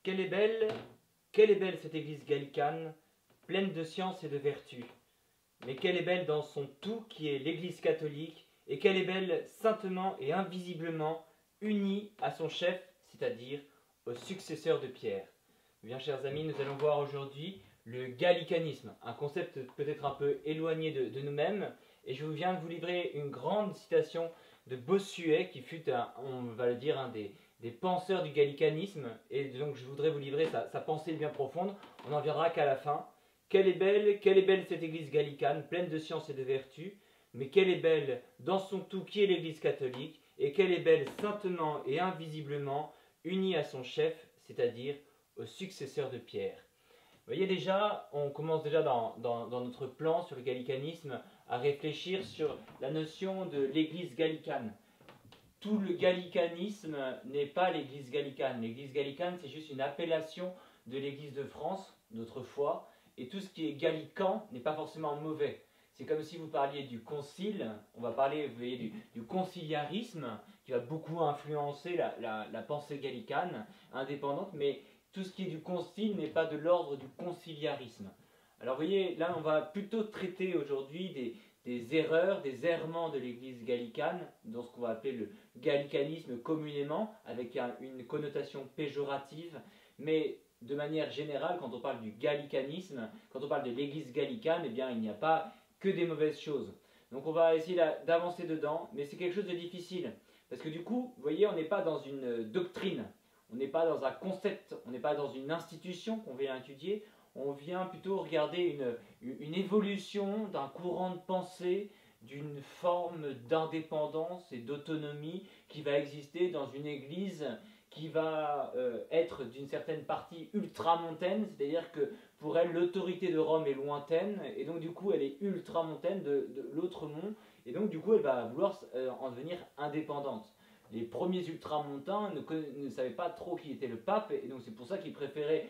Quelle est belle cette église gallicane, pleine de science et de vertu. Mais quelle est belle dans son tout qui est l'église catholique, et quelle est belle saintement et invisiblement unie à son chef, c'est-à-dire au successeur de Pierre. Bien chers amis, nous allons voir aujourd'hui le gallicanisme, un concept peut-être un peu éloigné de nous-mêmes, et je viens de vous livrer une grande citation de Bossuet, qui fut, on va le dire, un des penseurs du gallicanisme, et donc je voudrais vous livrer sa pensée bien profonde. On n'en viendra qu'à la fin. Quelle est belle cette église gallicane, pleine de science et de vertu, mais quelle est belle dans son tout qui est l'église catholique, et quelle est belle saintement et invisiblement unie à son chef, c'est-à-dire au successeur de Pierre. Vous voyez déjà, on commence déjà dans notre plan sur le gallicanisme à réfléchir sur la notion de l'église gallicane. Tout le gallicanisme n'est pas l'église gallicane. L'église gallicane, c'est juste une appellation de l'église de France, notre foi, et tout ce qui est gallican n'est pas forcément mauvais. C'est comme si vous parliez du concile, on va parler, vous voyez, du conciliarisme, qui va beaucoup influencer la pensée gallicane, indépendante, mais tout ce qui est du concile n'est pas de l'ordre du conciliarisme. Alors vous voyez, là on va plutôt traiter aujourd'hui des erreurs, des errements de l'église gallicane, dans ce qu'on va appeler le gallicanisme communément, avec une connotation péjorative, mais de manière générale, quand on parle du gallicanisme, quand on parle de l'église gallicane, eh bien il n'y a pas que des mauvaises choses. Donc on va essayer d'avancer dedans, mais c'est quelque chose de difficile, parce que du coup, vous voyez, on n'est pas dans une doctrine, on n'est pas dans un concept, on n'est pas dans une institution qu'on vient étudier, on vient plutôt regarder une évolution d'un courant de pensée, d'une forme d'indépendance et d'autonomie qui va exister dans une église qui va être d'une certaine partie ultramontaine, c'est-à-dire que pour elle l'autorité de Rome est lointaine, et donc du coup elle est ultramontaine de l'autre monde, et donc du coup elle va vouloir en devenir indépendante. Les premiers ultramontains ne savaient pas trop qui était le pape, et donc c'est pour ça qu'ils préféraient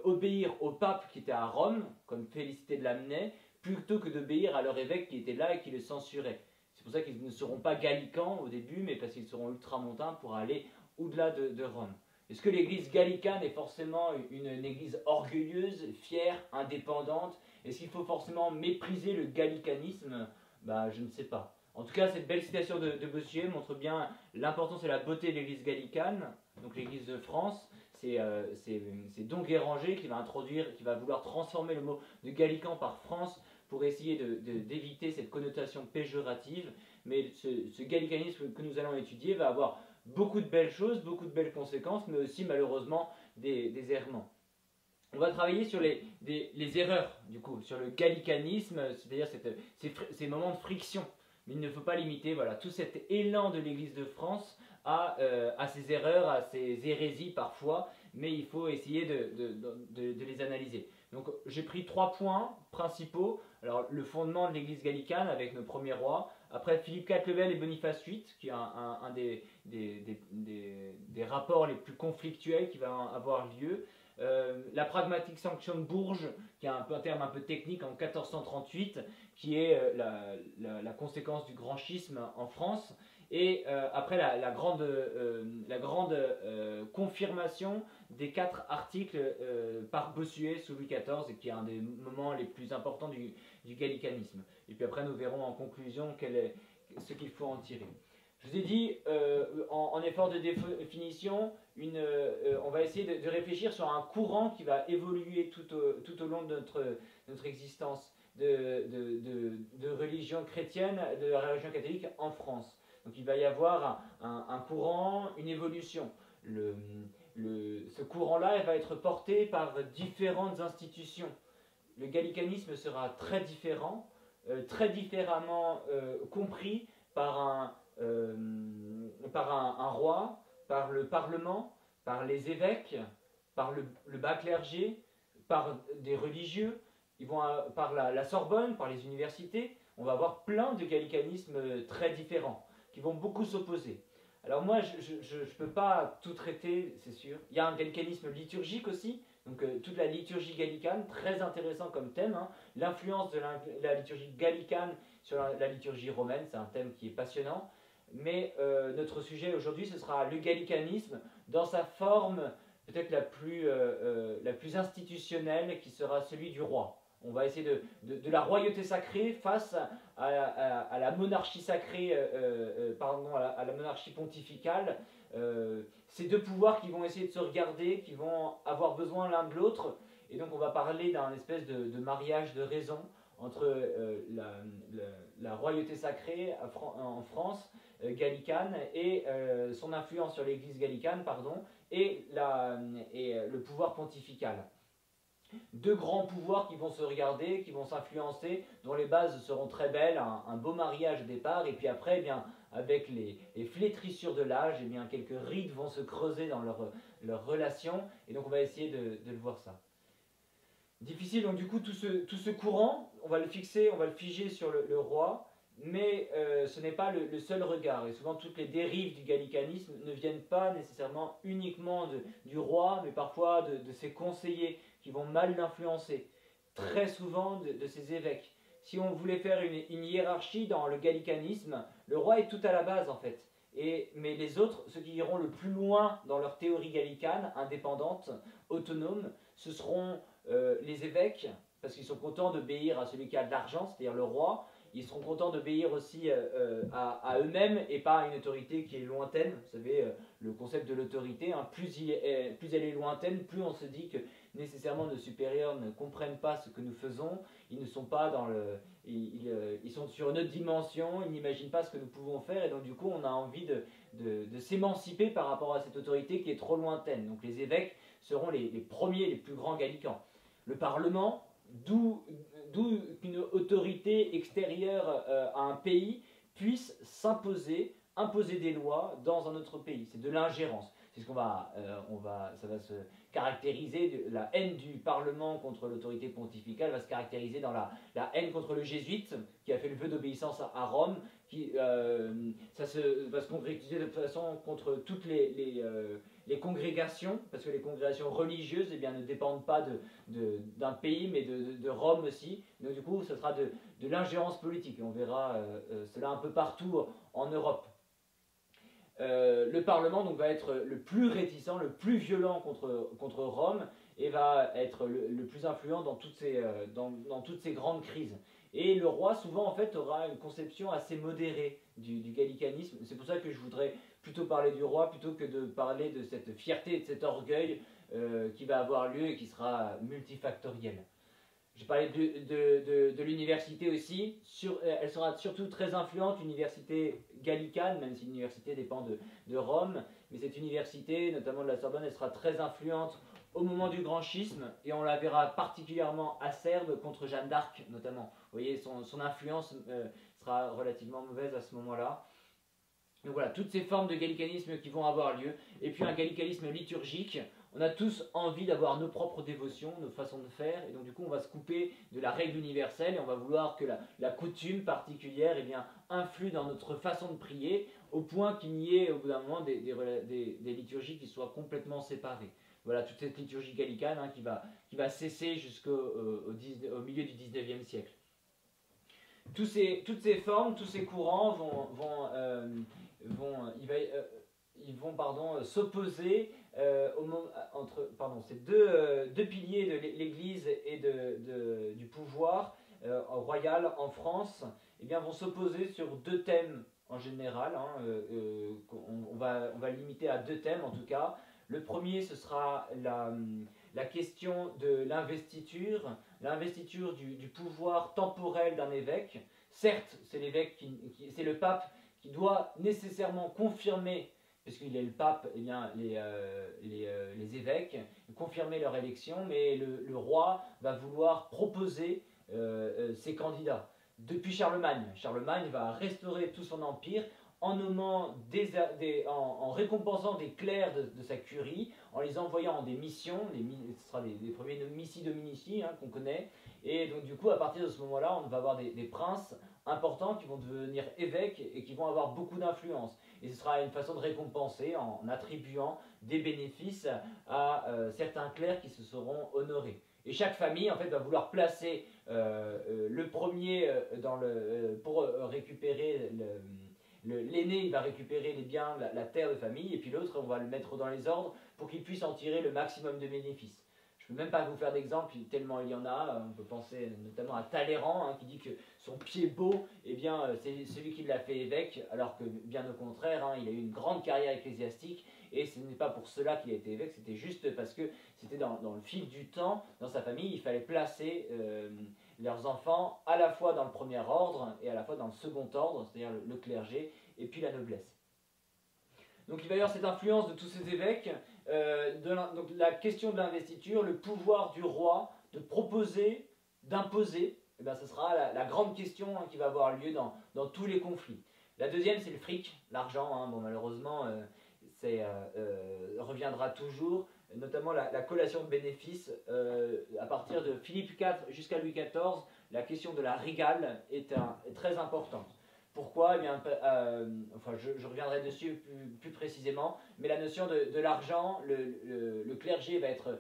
obéir au pape qui était à Rome, comme Félicité de Lamennais, plutôt que d'obéir à leur évêque qui était là et qui les censurait. C'est pour ça qu'ils ne seront pas gallicans au début, mais parce qu'ils seront ultramontains pour aller au-delà de Rome. Est-ce que l'église gallicane est forcément une église orgueilleuse, fière, indépendante? Est-ce qu'il faut forcément mépriser le gallicanisme? Je ne sais pas. En tout cas, cette belle citation de Bossuet montre bien l'importance et la beauté de l'église gallicane, donc l'église de France. C'est Don Guéranger qui va vouloir transformer le mot de gallican par France pour essayer d'éviter cette connotation péjorative. Mais ce gallicanisme que nous allons étudier va avoir beaucoup de belles choses, beaucoup de belles conséquences, mais aussi malheureusement des errements. On va travailler sur les erreurs, du coup, sur le gallicanisme, c'est-à-dire ces moments de friction. Mais il ne faut pas limiter tout cet élan de l'Église de France à ces erreurs, à ces hérésies parfois, mais il faut essayer de les analyser. Donc j'ai pris 3 points principaux. Alors le fondement de l'Église gallicane avec nos premiers rois, après Philippe IV le Bel et Boniface VIII, qui est un des rapports les plus conflictuels qui va avoir lieu. La pragmatique sanction de Bourges, qui est un terme un peu technique, en 1438, qui est la conséquence du grand schisme en France. Et après la grande confirmation des 4 articles par Bossuet sous Louis XIV, et qui est un des moments les plus importants du gallicanisme. Et puis après nous verrons en conclusion ce qu'il faut en tirer. Je vous ai dit, en effort de définition, on va essayer de réfléchir sur un courant qui va évoluer tout au long de notre existence de religion chrétienne, de la religion catholique en France. Donc il va y avoir un courant, une évolution. Ce courant-là va être porté par différentes institutions. Le gallicanisme sera très différent, très différemment compris par un roi, par le parlement, par les évêques, par le bas clergé, par des religieux, par la Sorbonne, par les universités. On va avoir plein de gallicanismes très différents qui vont beaucoup s'opposer. Alors moi, je ne peux pas tout traiter, c'est sûr. Il y a un gallicanisme liturgique aussi, donc toute la liturgie gallicane, très intéressant comme thème. L'influence de la liturgie gallicane sur la liturgie romaine, c'est un thème qui est passionnant. Mais notre sujet aujourd'hui, ce sera le gallicanisme dans sa forme peut-être la plus institutionnelle, qui sera celui du roi. On va essayer de la royauté sacrée face à la monarchie sacrée, pardon, à la monarchie pontificale. Ces deux pouvoirs qui vont essayer de se regarder, qui vont avoir besoin l'un de l'autre. Et donc on va parler d'un espèce de mariage de raison entre la royauté sacrée en France, gallicane, et son influence sur l'église gallicane, pardon, et le pouvoir pontifical. Deux grands pouvoirs qui vont se regarder, qui vont s'influencer, dont les bases seront très belles, un beau mariage au départ, et puis après, eh bien, avec les flétrissures de l'âge, eh bien, quelques rides vont se creuser dans leur relation, et donc on va essayer de le voir ça. Difficile, donc du coup, tout ce courant, on va le fixer, on va le figer sur le roi, mais ce n'est pas le seul regard, et souvent toutes les dérives du gallicanisme ne viennent pas nécessairement uniquement du roi, mais parfois de ses conseillers, qui vont mal l'influencer, très souvent de ses évêques. Si on voulait faire une hiérarchie dans le gallicanisme, le roi est tout à la base en fait. Mais les autres, ceux qui iront le plus loin dans leur théorie gallicane, indépendante, autonome, ce seront les évêques, parce qu'ils sont contents d'obéir à celui qui a de l'argent, c'est-à-dire le roi. Ils seront contents d'obéir aussi à eux-mêmes et pas à une autorité qui est lointaine. Vous savez, le concept de l'autorité, hein, plus elle est lointaine, plus on se dit que nécessairement nos supérieurs ne comprennent pas ce que nous faisons. Ils ne sont pas dans ils sont sur une autre dimension, ils n'imaginent pas ce que nous pouvons faire, et donc du coup on a envie de s'émanciper par rapport à cette autorité qui est trop lointaine. Donc les évêques seront les premiers, les plus grands gallicans. Le Parlement, d'où qu'une autorité extérieure à un pays puisse imposer des lois dans un autre pays. C'est de l'ingérence. C'est ce ça va se caractériser, la haine du Parlement contre l'autorité pontificale va se caractériser dans la haine contre le jésuite, qui a fait le vœu d'obéissance à Rome, ça va se concrétiser de toute façon contre toutes les congrégations, parce que les congrégations religieuses eh bien, ne dépendent pas d'un pays, mais de Rome aussi. Donc du coup, ce sera de l'ingérence politique. Et on verra cela un peu partout en Europe. Le Parlement donc, va être le plus réticent, le plus violent contre Rome, et va être le plus influent dans toutes ces grandes crises. Et le roi, souvent, en fait, aura une conception assez modérée du gallicanisme. C'est pour ça que je voudrais plutôt parler du roi, plutôt que de parler de cette fierté et de cet orgueil qui va avoir lieu et qui sera multifactoriel. J'ai parlé de l'université aussi. Elle sera surtout très influente, l'université gallicane, même si l'université dépend de Rome. Mais cette université, notamment de la Sorbonne, elle sera très influente au moment du grand schisme. Et on la verra particulièrement acerbe contre Jeanne d'Arc, notamment. Vous voyez, son influence sera relativement mauvaise à ce moment-là. Donc voilà, toutes ces formes de gallicanisme qui vont avoir lieu. Et puis un gallicanisme liturgique. On a tous envie d'avoir nos propres dévotions, nos façons de faire, et donc du coup on va se couper de la règle universelle et on va vouloir que la coutume particulière eh bien, influe dans notre façon de prier, au point qu'il n'y ait au bout d'un moment des liturgies qui soient complètement séparées. Voilà toute cette liturgie gallicane hein, qui va cesser jusqu'au milieu du 19e siècle. Toutes ces formes, tous ces courants vont s'opposer entre ces deux piliers de l'Église et du pouvoir royal en France, eh bien, vont s'opposer sur deux thèmes en général. Hein, on va limiter à deux thèmes en tout cas. Le premier, ce sera la question de l'investiture du pouvoir temporel d'un évêque. Certes, c'est l'évêque c'est le pape qui doit nécessairement confirmer, puisqu'il est le pape, eh bien, les évêques, confirmer leur élection, mais le roi va vouloir proposer ses candidats. Depuis Charlemagne va restaurer tout son empire en nommant en récompensant des clercs de sa curie, en les envoyant en des missions, ce sera des premiers missi dominici hein, qu'on connaît, et donc du coup à partir de ce moment-là on va avoir des princes importants qui vont devenir évêques et qui vont avoir beaucoup d'influence. Et ce sera une façon de récompenser en attribuant des bénéfices à certains clercs qui se seront honorés. Et chaque famille en fait va vouloir placer le premier pour récupérer l'aîné il va récupérer les biens, la terre de famille, et puis l'autre on va le mettre dans les ordres pour qu'il puisse en tirer le maximum de bénéfices. Je ne peux même pas vous faire d'exemple, tellement il y en a. On peut penser notamment à Talleyrand, hein, qui dit que son pied beau, eh bien, c'est celui qui l'a fait évêque, alors que bien au contraire, hein, il a eu une grande carrière ecclésiastique, et ce n'est pas pour cela qu'il a été évêque, c'était juste parce que c'était dans le fil du temps, dans sa famille, il fallait placer leurs enfants à la fois dans le premier ordre et à la fois dans le second ordre, c'est-à-dire le clergé, et puis la noblesse. Donc il va y avoir cette influence de tous ces évêques, donc la question de l'investiture, le pouvoir du roi de proposer, d'imposer, eh ben, ce sera la grande question, hein, qui va avoir lieu dans tous les conflits. La deuxième, c'est le fric, l'argent. Hein. Bon, malheureusement, reviendra toujours, notamment la collation de bénéfices. À partir de Philippe IV jusqu'à Louis XIV, la question de la régale est très importante. Pourquoi? Eh bien, enfin, je reviendrai dessus plus précisément, mais la notion de l'argent, le clergé va être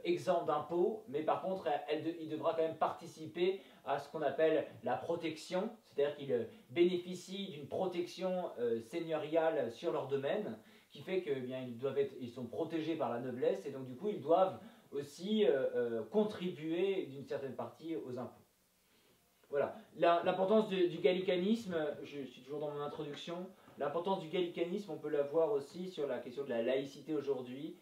exempt d'impôts, mais par contre, il devra quand même participer à ce qu'on appelle la protection, c'est-à-dire qu'il bénéficie d'une protection seigneuriale sur leur domaine, qui fait que, eh bien, ils sont protégés par la noblesse, et donc du coup, ils doivent aussi contribuer d'une certaine partie aux impôts. Voilà, l'importance du gallicanisme, je suis toujours dans mon introduction, l'importance du gallicanisme, on peut la voir aussi sur la question de la laïcité aujourd'hui.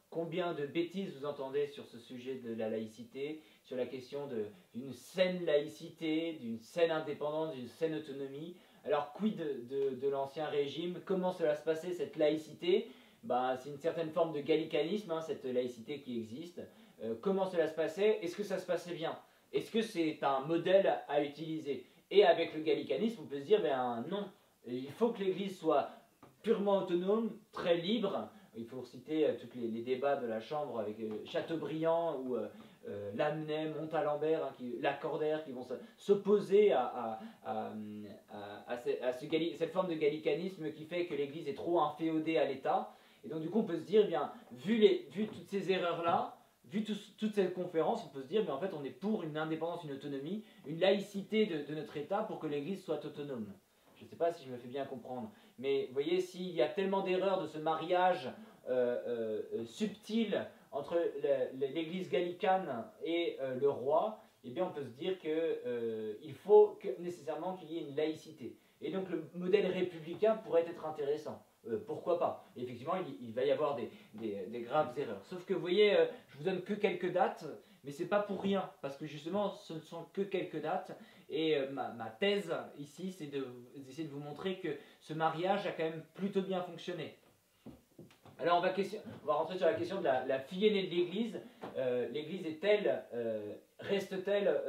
Combien de bêtises vous entendez sur ce sujet de la laïcité, sur la question d'une saine laïcité, d'une saine indépendance, d'une saine autonomie. Alors, quid de l'ancien régime? Comment cela se passait, cette laïcité? Ben, c'est une certaine forme de gallicanisme, hein, cette laïcité qui existe. Comment cela se passait? Est-ce que ça se passait bien? Est-ce que c'est un modèle à utiliser? Et avec le gallicanisme, on peut se dire, ben non, il faut que l'Église soit purement autonome, très libre. Il faut citer tous les débats de la Chambre avec Chateaubriand ou Lamennais, Montalembert, hein, Lacordaire, qui vont s'opposer à cette forme de gallicanisme qui fait que l'Église est trop inféodée à l'État. Et donc du coup, on peut se dire, eh bien, vu toutes ces erreurs-là, vu toute cette conférence, on peut se dire, mais en fait, on est pour une indépendance, une autonomie, une laïcité de notre État pour que l'Église soit autonome. Je ne sais pas si je me fais bien comprendre. Mais vous voyez, s'il y a tellement d'erreurs de ce mariage subtil entre l'Église gallicane et le roi, eh bien, on peut se dire qu'il faut nécessairement qu'il y ait une laïcité. Et donc, le modèle républicain pourrait être intéressant. Pourquoi pas? Et effectivement, il va y avoir des graves erreurs. Sauf que vous voyez, je vous donne que quelques dates, mais c'est pas pour rien, parce que justement, ce ne sont que quelques dates. Et ma thèse ici, c'est d'essayer de vous montrer que ce mariage a quand même plutôt bien fonctionné. Alors on va rentrer sur la question de la fille aînée de l'Église. L'Église est-elle, reste-t-elle,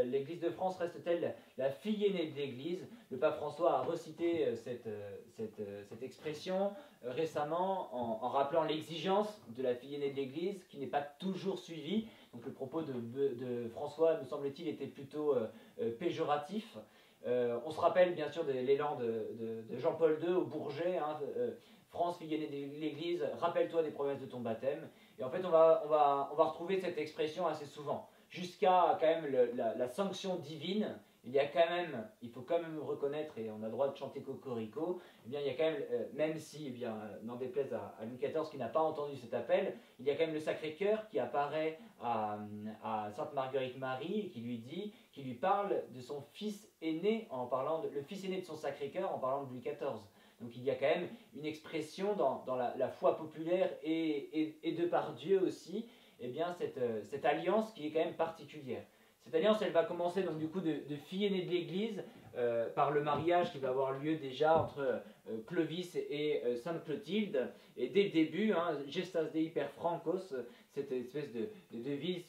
l'Église de France reste-t-elle la fille aînée de l'Église? Le pape François a recité cette expression récemment en rappelant l'exigence de la fille aînée de l'Église qui n'est pas toujours suivie. Donc le propos de François, me semble-t-il, était plutôt péjoratif. On se rappelle bien sûr de l'élan de Jean-Paul II au Bourget, hein, France, fille aînée de l'Église, rappelle-toi des promesses de ton baptême. Et en fait, on va retrouver cette expression assez souvent. Jusqu'à quand même la sanction divine, il faut quand même reconnaître, et on a le droit de chanter Cocorico, eh bien, il y a quand même, même si, eh bien, n'en déplaise à Louis XIV qui n'a pas entendu cet appel, il y a quand même le Sacré-Cœur qui apparaît à Sainte Marguerite Marie et qui lui parle de son fils aîné, le fils aîné de son Sacré-Cœur en parlant de Louis XIV. Donc il y a quand même une expression dans la foi populaire et de par Dieu aussi, eh bien, cette alliance qui est quand même particulière. Cette alliance, elle va commencer donc du coup de fille aînée de l'Église par le mariage qui va avoir lieu déjà entre Clovis et Sainte Clotilde. Et dès le début, hein, Gestas Dei per Francos, cette espèce de devise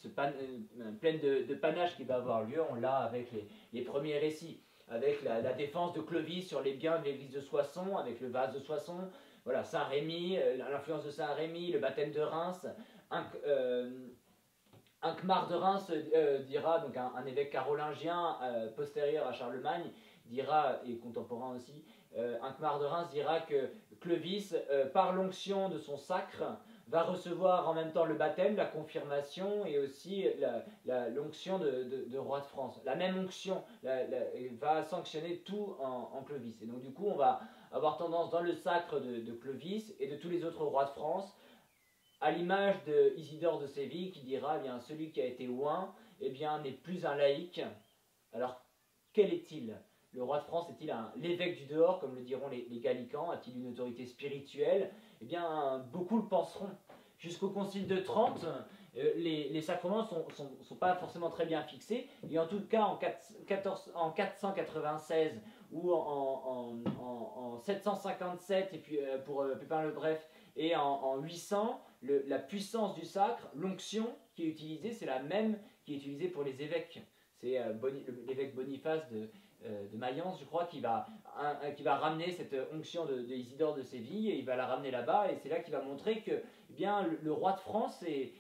pleine de panache qui va avoir lieu, on l'a avec les premiers récits. Avec la défense de Clovis sur les biens de l'église de Soissons, avec le vase de Soissons, voilà, Saint-Rémy, l'influence de Saint-Rémy, le baptême de Reims. Inquemar de Reims dira, donc un évêque carolingien postérieur à Charlemagne, dira, et contemporain aussi, Inquemar de Reims dira que Clovis, par l'onction de son sacre, va recevoir en même temps le baptême, la confirmation et aussi l'onction de roi de France. La même onction va sanctionner tout en Clovis. Et donc du coup, on va avoir tendance dans le sacre de Clovis et de tous les autres rois de France, à l'image d'Isidore de Séville qui dira, eh bien, celui qui a été oint, eh bien, n'est plus un laïc. Alors, quel est-il? Le roi de France est-il l'évêque du dehors, comme le diront les Gallicans? A-t-il une autorité spirituelle? Eh bien, beaucoup le penseront. Jusqu'au Concile de Trente, les sacrements ne sont pas forcément très bien fixés. Et en tout cas, en 496 ou en 757, et puis pour Pépin le Bref, et en 800, la puissance du sacre, l'onction qui est utilisée, c'est la même qui est utilisée pour les évêques. C'est l'évêque Boniface de Mayence, je crois, qui va ramener cette onction d'Isidore de Séville, et il va la ramener là-bas, et c'est là qu'il va montrer que eh bien, le roi de France est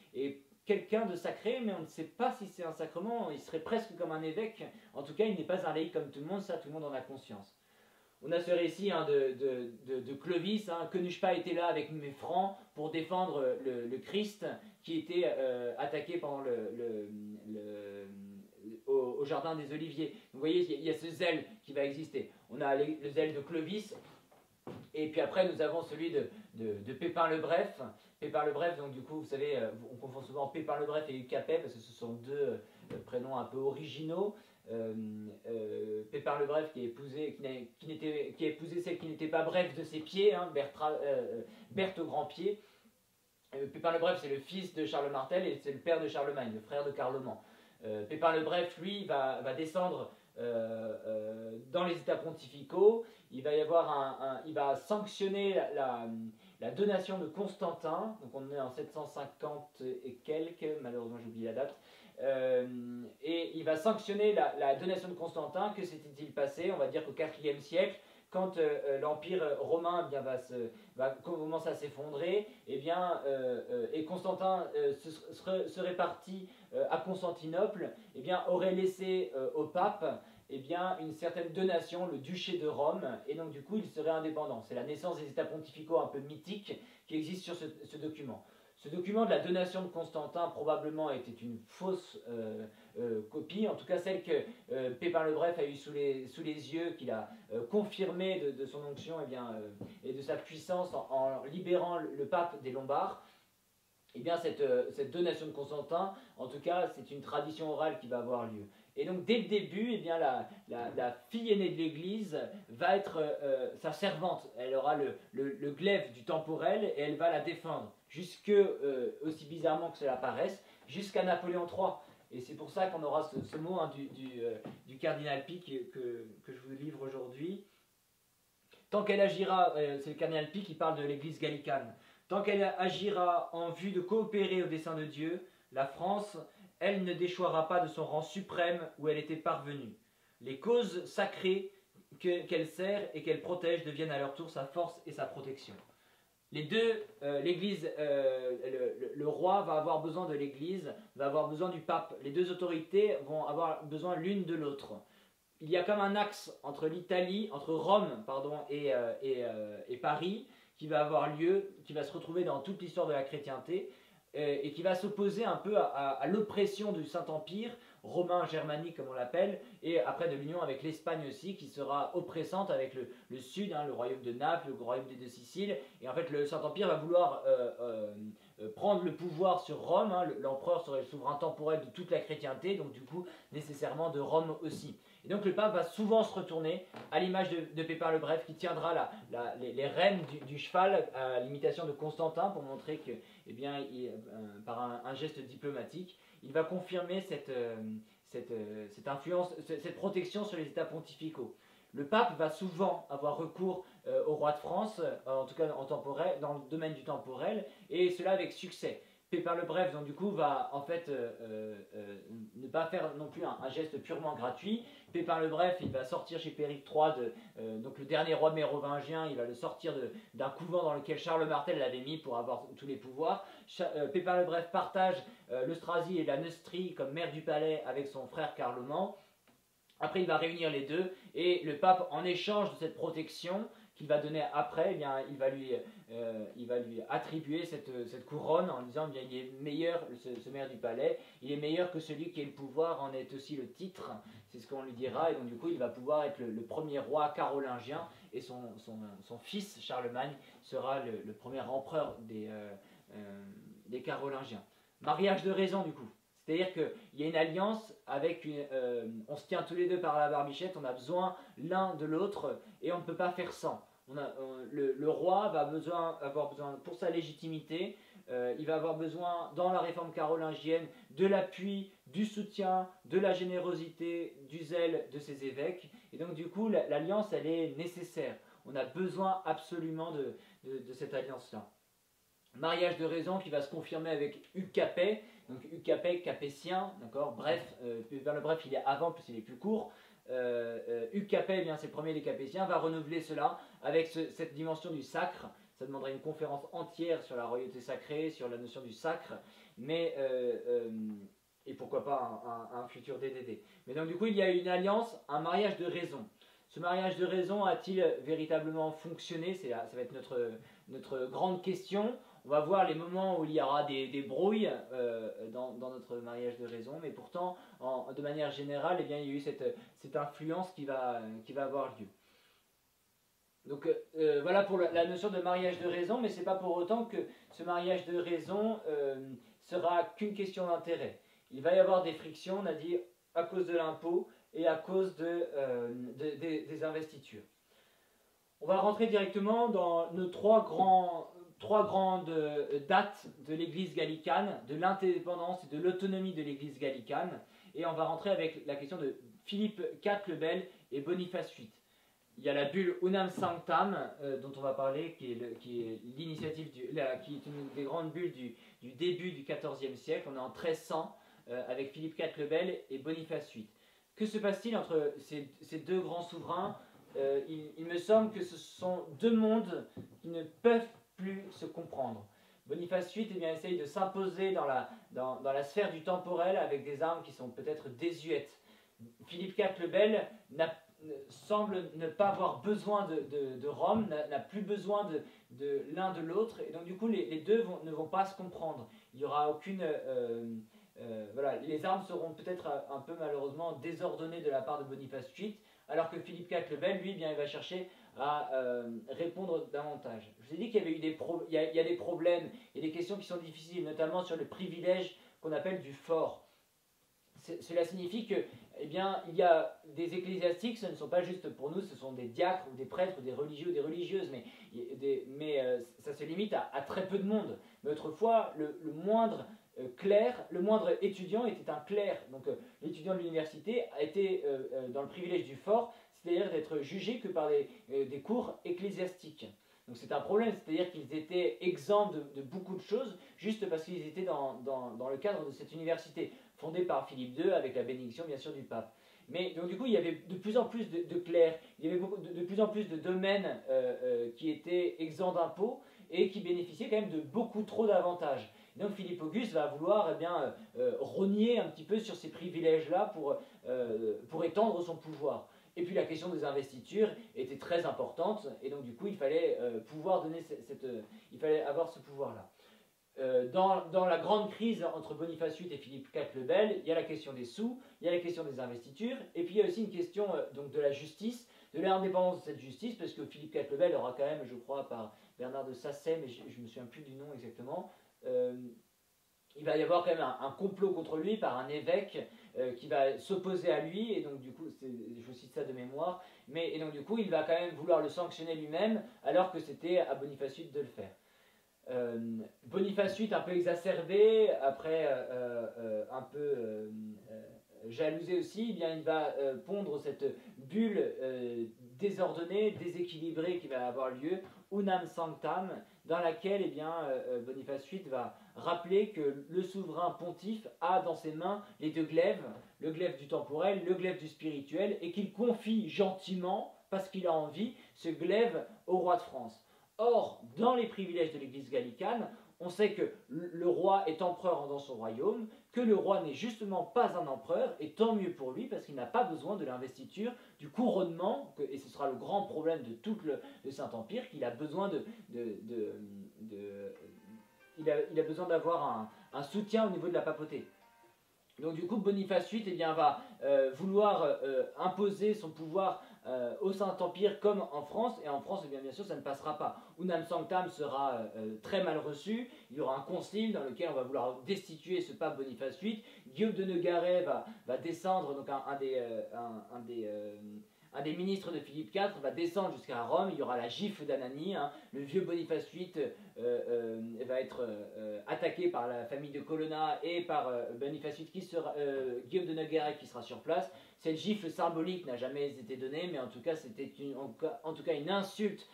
quelqu'un de sacré, mais on ne sait pas si c'est un sacrement, il serait presque comme un évêque. En tout cas, il n'est pas un laïc comme tout le monde, ça tout le monde en a conscience. On a ce récit de Clovis, que n'ai-je pas été là avec mes francs pour défendre le Christ qui était attaqué pendant au jardin des Oliviers. Vous voyez, il y a ce zèle qui va exister. On a le zèle de Clovis, et puis après nous avons celui de Pépin le Bref. Pépin le Bref, donc du coup, vous savez, on confond souvent Pépin le Bref et Capet, parce que ce sont deux prénoms un peu originaux. Pépin le Bref qui a épousé celle qui n'était pas brève de ses pieds, Berthe au grand pied. Pépin le Bref, c'est le fils de Charles Martel et c'est le père de Charlemagne, le frère de Carloman. Pépin le Bref, lui, va descendre dans les états pontificaux. Il va sanctionner la donation de Constantin. Donc on est en 750 et quelques, malheureusement j'ai oublié la date. Et il va sanctionner la donation de Constantin. Que s'était-il passé? On va dire qu'au IVe siècle, quand l'Empire romain va commencer à s'effondrer, et Constantin serait parti à Constantinople, aurait laissé au pape une certaine donation, le duché de Rome, et donc du coup il serait indépendant. C'est la naissance des états pontificaux un peu mythiques qui existent sur ce document. Ce document de la donation de Constantin probablement était une fausse copie, en tout cas celle que Pépin le Bref a eue sous les yeux, qu'il a confirmée de son onction et de sa puissance en libérant le pape des Lombards. Cette donation de Constantin, en tout cas, c'est une tradition orale qui va avoir lieu. Et donc, dès le début, la fille aînée de l'Église va être sa servante. Elle aura le glaive du temporel et elle va la défendre, aussi bizarrement que cela paraisse, jusqu'à Napoléon III. Et c'est pour ça qu'on aura ce mot du cardinal Pie que je vous livre aujourd'hui. Tant qu'elle agira, c'est le cardinal Pie qui parle de l'Église gallicane. Tant qu'elle agira en vue de coopérer au dessein de Dieu, la France, elle ne déchoira pas de son rang suprême où elle était parvenue. Les causes sacrées qu'elle sert et qu'elle protège deviennent à leur tour sa force et sa protection. Les deux, l'Église, le roi va avoir besoin de l'Église, va avoir besoin du pape. Les deux autorités vont avoir besoin l'une de l'autre. Il y a comme un axe entre Rome et Paris, qui va avoir lieu, qui va se retrouver dans toute l'histoire de la chrétienté, et qui va s'opposer un peu à l'oppression du Saint-Empire, romain, germanique comme on l'appelle, et après de l'union avec l'Espagne aussi, qui sera oppressante avec le sud, le royaume de Naples, le royaume des deux Siciles, et en fait le Saint-Empire va vouloir prendre le pouvoir sur Rome, l'empereur serait le souverain temporel de toute la chrétienté, donc du coup nécessairement de Rome aussi. Et donc le pape va souvent se retourner, à l'image de Pépin le Bref, qui tiendra les rênes du cheval à l'imitation de Constantin pour montrer que, par un geste diplomatique, il va confirmer cette influence, cette protection sur les états pontificaux. Le pape va souvent avoir recours au roi de France, en tout cas dans le domaine du temporel, et cela avec succès. Pépin le Bref, donc du coup, va en fait ne pas faire non plus un geste purement gratuit. Pépin le Bref, il va sortir chez Péric III, donc le dernier roi mérovingien, il va le sortir d'un couvent dans lequel Charles Martel l'avait mis pour avoir tous les pouvoirs. Pépin le Bref partage l'Austrasie et la Neustrie comme maire du palais avec son frère Carloman. Après, il va réunir les deux, et le pape, en échange de cette protection, qu'il va donner après, eh bien, il va lui attribuer cette couronne en disant bien, il est meilleur, ce maire du palais, il est meilleur que celui qui a le pouvoir, en est aussi le titre, c'est ce qu'on lui dira, et donc du coup il va pouvoir être le premier roi carolingien, et son fils Charlemagne sera le premier empereur des Carolingiens. Mariage de raison du coup. C'est-à-dire qu'il y a une alliance avec on se tient tous les deux par la barbichette, on a besoin l'un de l'autre et on ne peut pas faire sans. Le roi va avoir besoin pour sa légitimité, il va avoir besoin dans la réforme carolingienne de l'appui, du soutien, de la générosité, du zèle de ses évêques. Et donc du coup l'alliance elle est nécessaire. On a besoin absolument de cette alliance-là. Mariage de raison qui va se confirmer avec Hugues Capet, donc Hugues Capet, capétien, d'accord, bref, vers le bref il est avant, plus il est plus court. Hugues Capet, eh bien c'est le premier des Capétiens, va renouveler cela avec cette dimension du sacre. Ça demanderait une conférence entière sur la royauté sacrée, sur la notion du sacre, mais et pourquoi pas un futur DDD. Mais donc du coup il y a une alliance, un mariage de raison. Ce mariage de raison a-t-il véritablement fonctionné? Ça va être notre grande question. On va voir les moments où il y aura des brouilles dans notre mariage de raison, mais pourtant, de manière générale, eh bien, il y a eu cette influence qui va avoir lieu. Donc voilà pour la notion de mariage de raison, mais ce n'est pas pour autant que ce mariage de raison sera qu'une question d'intérêt. Il va y avoir des frictions, on a dit, à cause de l'impôt et à cause des investitures. On va rentrer directement dans nos trois grandes dates de l'église gallicane, de l'indépendance et de l'autonomie de l'église gallicane, et on va rentrer avec la question de Philippe IV le Bel et Boniface VIII. Il y a la bulle Unam Sanctam dont on va parler, qui est l'initiative, qui est une des grandes bulles du début du XIVe siècle. On est en 1300 avec Philippe IV le Bel et Boniface VIII. Que se passe-t-il entre ces deux grands souverains? Il me semble que ce sont deux mondes qui ne peuvent plus se comprendre. Boniface VIII essaye de s'imposer dans la sphère du temporel avec des armes qui sont peut-être désuètes. Philippe IV le Bel semble ne pas avoir besoin de Rome, n'a plus besoin de l'un de l'autre, et donc du coup les deux ne vont pas se comprendre. Il n'y aura aucune... voilà, les armes seront peut-être un peu malheureusement désordonnées de la part de Boniface VIII, alors que Philippe IV le Bel, lui, il va chercher à répondre davantage. Je vous ai dit qu'il y avait eu il y a des problèmes, il y a des questions qui sont difficiles, notamment sur le privilège qu'on appelle du fort. Cela signifie que, eh bien, il y a des ecclésiastiques, ce ne sont pas juste pour nous, ce sont des diacres ou des prêtres ou des religieux ou des religieuses, mais ça se limite à très peu de monde. Mais autrefois, le moindre clerc, le moindre étudiant était un clerc. Donc l'étudiant de l'université a été dans le privilège du fort, c'est-à-dire d'être jugé que par des cours ecclésiastiques. Donc c'est un problème, c'est-à-dire qu'ils étaient exempts de beaucoup de choses juste parce qu'ils étaient dans le cadre de cette université, fondée par Philippe II avec la bénédiction bien sûr du pape. Mais donc du coup il y avait de plus en plus de clercs, il y avait de plus en plus de domaines qui étaient exempts d'impôts et qui bénéficiaient quand même de beaucoup trop d'avantages. Donc Philippe Auguste va vouloir rogner un petit peu sur ces privilèges-là pour étendre son pouvoir. Et puis la question des investitures était très importante, et donc du coup il fallait pouvoir donner il fallait avoir ce pouvoir-là. Dans la grande crise entre Boniface VIII et Philippe IV le Bel, il y a la question des sous, il y a la question des investitures, et puis il y a aussi une question donc de la justice, de l'indépendance de cette justice, parce que Philippe IV le Bel aura quand même, je crois, par Bernard de Sassay, mais je ne me souviens plus du nom exactement, il va y avoir quand même un complot contre lui par un évêque qui va s'opposer à lui, et donc du coup, je cite ça de mémoire, et donc du coup, il va quand même vouloir le sanctionner lui-même, alors que c'était à Boniface VIII de le faire. Boniface VIII un peu exacerbé, après un peu jalousé aussi, eh bien, il va pondre cette bulle désordonnée, déséquilibrée qui va avoir lieu, Unam Sanctam, dans laquelle Boniface VIII va rappeler que le souverain pontife a dans ses mains les deux glaives, le glaive du temporel, le glaive du spirituel, et qu'il confie gentiment, parce qu'il a envie, ce glaive au roi de France. Or, dans les privilèges de l'église gallicane, on sait que le roi est empereur dans son royaume, que le roi n'est justement pas un empereur, et tant mieux pour lui, parce qu'il n'a pas besoin de l'investiture, du couronnement, et ce sera le grand problème de tout le Saint-Empire, qu'il a besoin il a besoin d'avoir un soutien au niveau de la papauté. Donc du coup, Boniface VIII eh bien, va vouloir imposer son pouvoir au Saint-Empire comme en France, et en France, eh bien sûr, ça ne passera pas. Unam Sanctam sera très mal reçu, il y aura un concile dans lequel on va vouloir destituer ce pape Boniface VIII, Guillaume de Nogaret va descendre, donc un des ministres de Philippe IV va descendre jusqu'à Rome, il y aura la gifle d'Ananie, hein. Le vieux Boniface VIII va être attaqué par la famille de Colonna et par Boniface VIII Guillaume de Nogaret qui sera sur place. Cette gifle symbolique n'a jamais été donnée, mais en tout cas c'était une insulte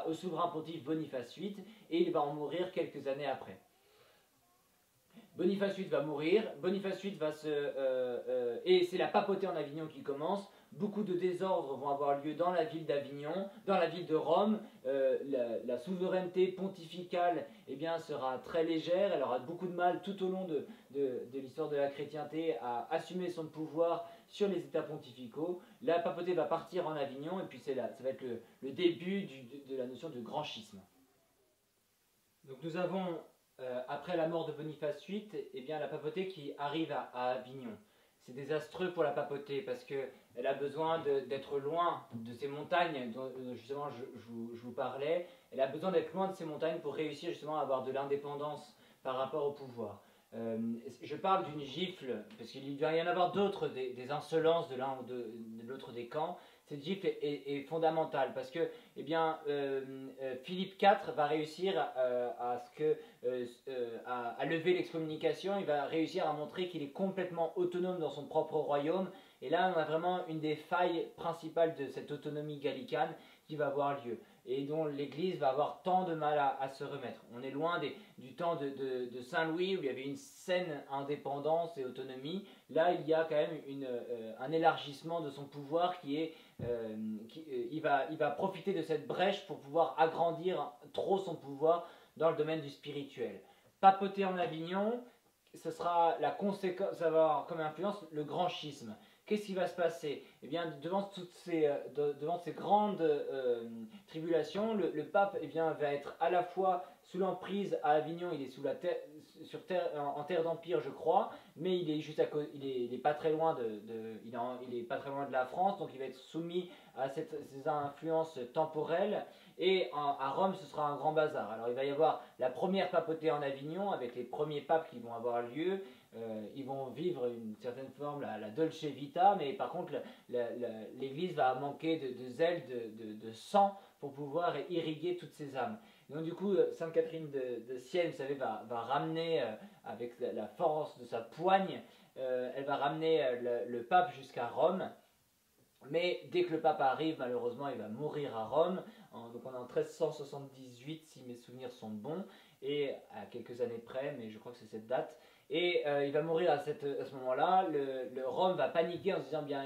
au souverain pontife Boniface VIII, et il va en mourir quelques années après. Boniface VIII va mourir, Boniface VIII va et c'est la papauté en Avignon qui commence. Beaucoup de désordres vont avoir lieu dans la ville d'Avignon, dans la ville de Rome. La souveraineté pontificale eh bien, sera très légère, elle aura beaucoup de mal tout au long de l'histoire de la chrétienté à assumer son pouvoir sur les états pontificaux. La papauté va partir en Avignon, et puis ça va être le début de la notion de grand schisme. Donc nous avons, après la mort de Boniface VIII, eh bien, la papauté qui arrive à Avignon. C'est désastreux pour la papauté parce qu'elle a besoin d'être loin de ces montagnes dont justement je vous parlais. Elle a besoin d'être loin de ces montagnes pour réussir justement à avoir de l'indépendance par rapport au pouvoir. Je parle d'une gifle, parce qu'il doit y en avoir d'autres, des insolences de l'un ou de l'autre des camps. Cette gifle est fondamentale parce que eh bien, Philippe IV va réussir à lever l'excommunication, il va réussir à montrer qu'il est complètement autonome dans son propre royaume. Et là, on a vraiment une des failles principales de cette autonomie gallicane qui va avoir lieu et dont l'Église va avoir tant de mal à se remettre. On est loin du temps de Saint-Louis où il y avait une saine indépendance et autonomie. Là, il y a quand même un élargissement de son pouvoir il va profiter de cette brèche pour pouvoir agrandir trop son pouvoir dans le domaine du spirituel. Papauté en Avignon, ce sera la conséquence, ça va avoir comme influence le grand schisme. Qu'est-ce qui va se passer? Eh bien, devant ces grandes tribulations, le pape eh bien, va être à la fois sous l'emprise à Avignon, il est en terre d'empire, je crois, mais il est juste il est pas très loin il est pas très loin de la France, donc il va être soumis à ces influences temporelles. Et à Rome, ce sera un grand bazar. Alors, il va y avoir la première papauté en Avignon avec les premiers papes qui vont avoir lieu. Ils vont vivre une certaine forme, la Dolce Vita, mais par contre l'Église va manquer de zèle, de sang pour pouvoir irriguer toutes ces âmes. Donc du coup, Sainte Catherine de Sienne, vous savez, va ramener avec la force de sa poigne, elle va ramener le pape jusqu'à Rome. Mais dès que le pape arrive, malheureusement, il va mourir à Rome. Donc on est en 1378, si mes souvenirs sont bons, et à quelques années près, mais je crois que c'est cette date. Et il va mourir à ce moment-là. Le Rome va paniquer en se disant bien,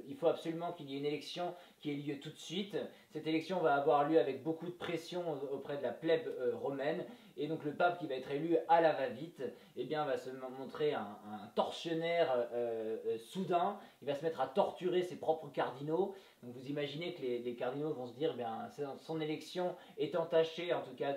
il faut absolument qu'il y ait une élection qui ait lieu tout de suite. Cette élection va avoir lieu avec beaucoup de pression auprès de la plèbe romaine. Et donc le pape qui va être élu à la va-vite, eh bien, va se montrer un tortionnaire soudain. Il va se mettre à torturer ses propres cardinaux. Donc vous imaginez que les cardinaux vont se dire, bien, son élection est entachée en tout cas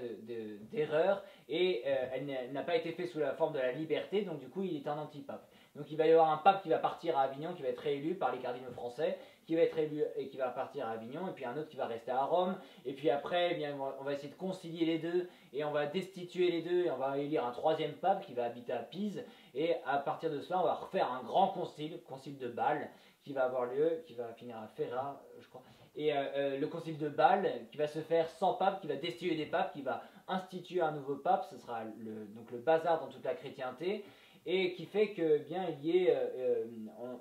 d'erreurs, et elle n'a pas été faite sous la forme de la liberté, donc du coup il est un antipape. Donc il va y avoir un pape qui va partir à Avignon, qui va être réélu par les cardinaux français, qui va être élu et qui va partir à Avignon, et puis un autre qui va rester à Rome, et puis après eh bien, on va essayer de concilier les deux, et on va destituer les deux, et on va élire un troisième pape qui va habiter à Pise, et à partir de cela on va refaire un grand concile de Bâle, qui va avoir lieu, qui va finir à Ferrat, je crois, et le concile de Bâle qui va se faire sans pape, qui va destituer des papes, qui va instituer un nouveau pape, ce sera donc le bazar dans toute la chrétienté, et qui fait que bien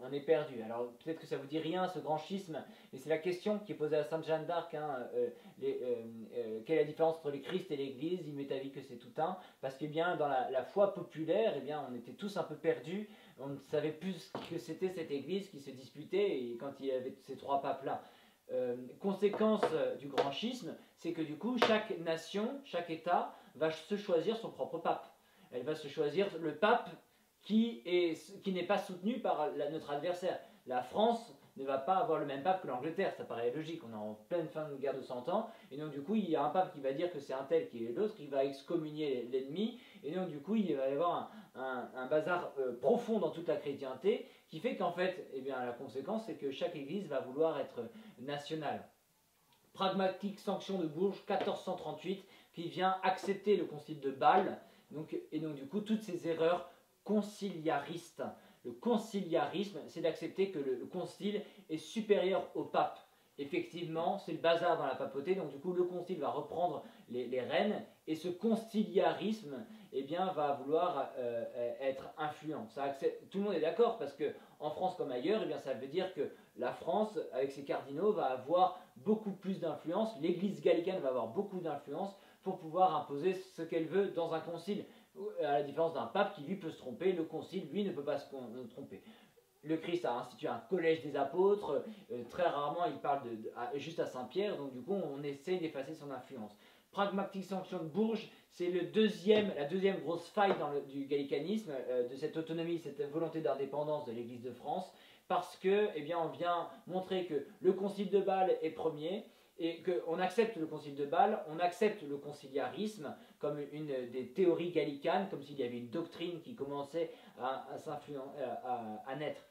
on est perdu. Alors peut-être que ça vous dit rien ce grand schisme, mais c'est la question qui est posée à Sainte Jeanne d'Arc, quelle est la différence entre le Christ et l'Église? Il m'est avis que c'est tout un, parce que bien dans la foi populaire, eh bien on était tous un peu perdus, on ne savait plus ce que c'était cette Église qui se disputait, et quand il y avait ces trois papes là. Conséquence du grand schisme, c'est que du coup chaque nation, chaque État va se choisir son propre pape. Elle va se choisir le pape qui n'est pas soutenu par notre adversaire. La France ne va pas avoir le même pape que l'Angleterre, ça paraît logique, on est en pleine fin de guerre de 100 ans, et donc du coup il y a un pape qui va dire que c'est un tel qui est l'autre, qui va excommunier l'ennemi, et donc du coup il va y avoir un bazar profond dans toute la chrétienté, qui fait qu'en fait, eh bien, la conséquence c'est que chaque église va vouloir être nationale. Pragmatique sanction de Bourges, 1438, qui vient accepter le concile de Bâle, et donc du coup toutes ces erreurs conciliaristes. Le conciliarisme, c'est d'accepter que le concile est supérieur au pape. Effectivement, c'est le bazar dans la papauté, donc du coup le concile va reprendre les rênes, et ce conciliarisme eh bien, va vouloir être influent. Tout le monde est d'accord, parce qu'en France comme ailleurs, eh bien, ça veut dire que la France, avec ses cardinaux, va avoir beaucoup plus d'influence, l'église gallicane va avoir beaucoup d'influence pour pouvoir imposer ce qu'elle veut dans un concile. À la différence d'un pape qui lui peut se tromper, le concile lui ne peut pas se tromper. Le Christ a institué un collège des apôtres, très rarement il parle juste à Saint-Pierre, donc du coup on essaie d'effacer son influence. Pragmatique sanction de Bourges, c'est la deuxième grosse faille du gallicanisme, de cette autonomie, cette volonté d'indépendance de l'Église de France, parce que, eh bien, on vient montrer que le concile de Bâle est premier, et qu'on accepte le concile de Bâle, on accepte le conciliarisme comme une des théories gallicanes, comme s'il y avait une doctrine qui commençait à naître.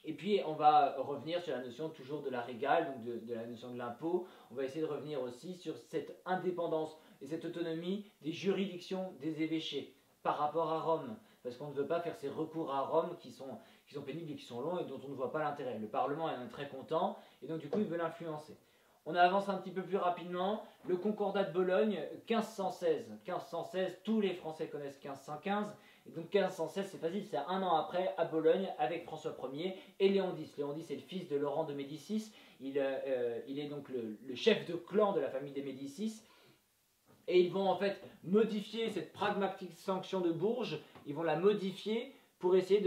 Et puis on va revenir sur la notion toujours de la régale, donc de la notion de l'impôt. On va essayer de revenir aussi sur cette indépendance et cette autonomie des juridictions des évêchés par rapport à Rome, parce qu'on ne veut pas faire ces recours à Rome qui sont pénibles et qui sont longs et dont on ne voit pas l'intérêt. Le Parlement est très content et donc du coup il veut l'influencer. On avance un petit peu plus rapidement. Le Concordat de Bologne, 1516. 1516, tous les Français connaissent 1515. Et donc 1516, c'est facile, c'est un an après, à Bologne, avec François Ier et Léon X. Léon X est le fils de Laurent de Médicis. Il est donc le chef de clan de la famille des Médicis. Et ils vont en fait modifier cette pragmatique sanction de Bourges. Ils vont la modifier pour essayer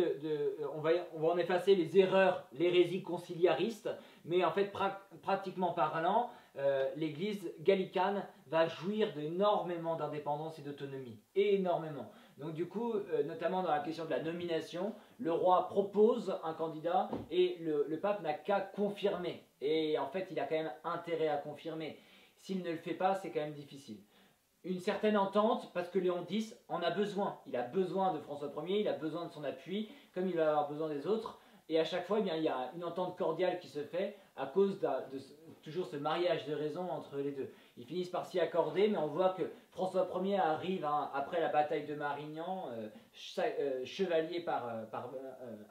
on va en effacer les erreurs, l'hérésie conciliariste, mais en fait, pratiquement parlant, l'église gallicane va jouir d'énormément d'indépendance et d'autonomie, énormément. Donc du coup, notamment dans la question de la nomination, le roi propose un candidat et le pape n'a qu'à confirmer. Et en fait, il a quand même intérêt à confirmer. S'il ne le fait pas, c'est quand même difficile. Une certaine entente, parce que Léon X en a besoin. Il a besoin de François Ier, il a besoin de son appui, comme il va avoir besoin des autres. Et à chaque fois, eh bien, il y a une entente cordiale qui se fait à cause de toujours ce mariage de raison entre les deux. Ils finissent par s'y accorder, mais on voit que François Ier arrive après la bataille de Marignan,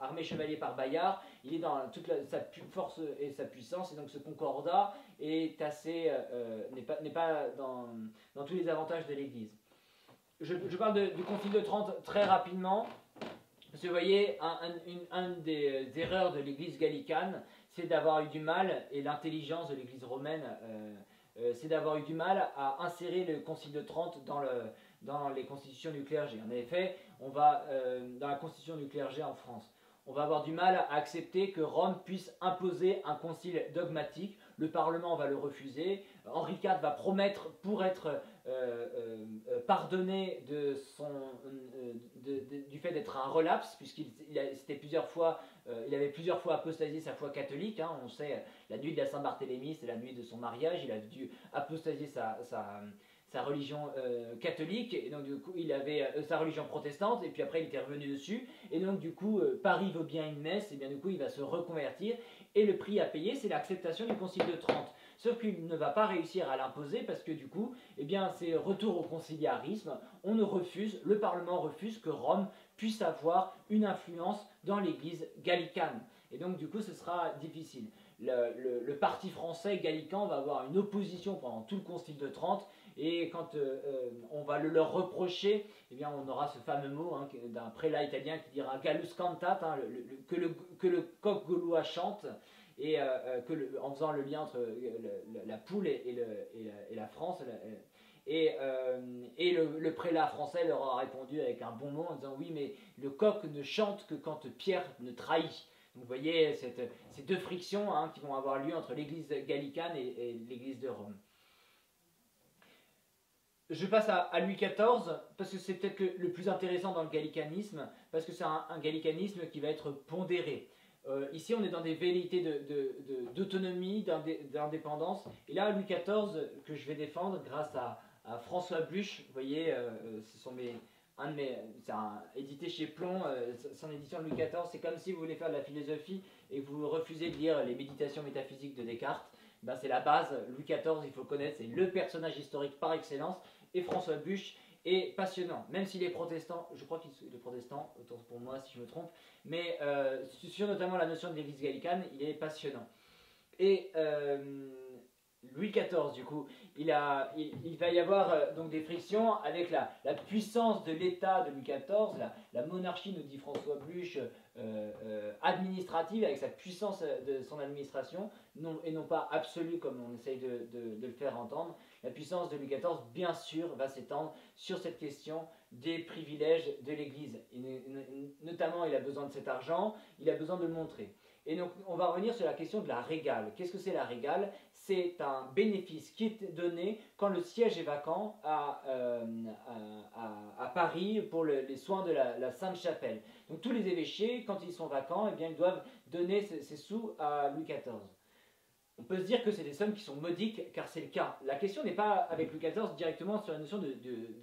armé chevalier par Bayard. Il est dans toute sa force et sa puissance, et donc ce concordat n'est pas dans tous les avantages de l'Église. Je parle du Concile de Trente très rapidement. Parce que vous voyez, une des erreurs de l'Église gallicane, c'est d'avoir eu du mal, et l'intelligence de l'Église romaine, c'est d'avoir eu du mal à insérer le Concile de Trente dans les constitutions du clergé. En effet, dans la constitution du clergé en France, on va avoir du mal à accepter que Rome puisse imposer un concile dogmatique. Le Parlement va le refuser. Henri IV va promettre, pour être pardonné du fait d'être un relapse, puisqu'il avait plusieurs fois apostasié sa foi catholique. Hein. On sait, la nuit de la Saint-Barthélemy, c'est la nuit de son mariage. Il a dû apostasier sa religion catholique, et donc du coup il avait sa religion protestante, et puis après il était revenu dessus, et donc du coup Paris vaut bien une messe, et bien du coup il va se reconvertir, et le prix à payer c'est l'acceptation du Concile de Trente. Sauf qu'il ne va pas réussir à l'imposer parce que du coup, eh bien, c'est retour au conciliarisme. Le Parlement refuse que Rome puisse avoir une influence dans l'Église gallicane. Et donc du coup, ce sera difficile. Le parti français gallican va avoir une opposition pendant tout le Concile de Trente. Et quand on va le leur reprocher, eh bien, on aura ce fameux mot d'un prélat italien qui dira Gallus cantat, que le coq gaulois chante. Et en faisant le lien entre la poule et la France, le prélat français leur a répondu avec un bon mot en disant oui, mais le coq ne chante que quand Pierre ne trahit. Donc vous voyez ces deux frictions qui vont avoir lieu entre l'église gallicane et l'église de Rome. Je passe à Louis XIV parce que c'est peut-être le plus intéressant dans le gallicanisme, parce que c'est un gallicanisme qui va être pondéré. Ici, on est dans des velléités d'autonomie, d'indépendance. Et là, Louis XIV, que je vais défendre grâce à François Buch, vous voyez, ce sont édité chez Plomb, son édition de Louis XIV. C'est comme si vous voulez faire de la philosophie et que vous refusez de lire les méditations métaphysiques de Descartes. Ben, c'est la base. Louis XIV, il faut le connaître, c'est le personnage historique par excellence. Et François Buch est passionnant, même s'il est protestant. Je crois qu'il est protestant, autant pour moi si je me trompe, mais sur notamment la notion de l'église gallicane, il est passionnant. Et Louis XIV, du coup, il va y avoir donc des frictions avec la puissance de l'État de Louis XIV, la monarchie, nous dit François Buch, administrative, avec sa puissance de son administration, et non pas absolue comme on essaye de le faire entendre. La puissance de Louis XIV, bien sûr, va s'étendre sur cette question des privilèges de l'Église. Notamment, il a besoin de cet argent, il a besoin de le montrer. Et donc, on va revenir sur la question de la régale. Qu'est-ce que c'est la régale? C'est un bénéfice qui est donné quand le siège est vacant à Paris pour les soins de la Sainte-Chapelle. Donc, tous les évêchés, quand ils sont vacants, eh bien, ils doivent donner ces sous à Louis XIV. On peut se dire que c'est des sommes qui sont modiques, car c'est le cas. La question n'est pas avec Louis XIV directement sur la notion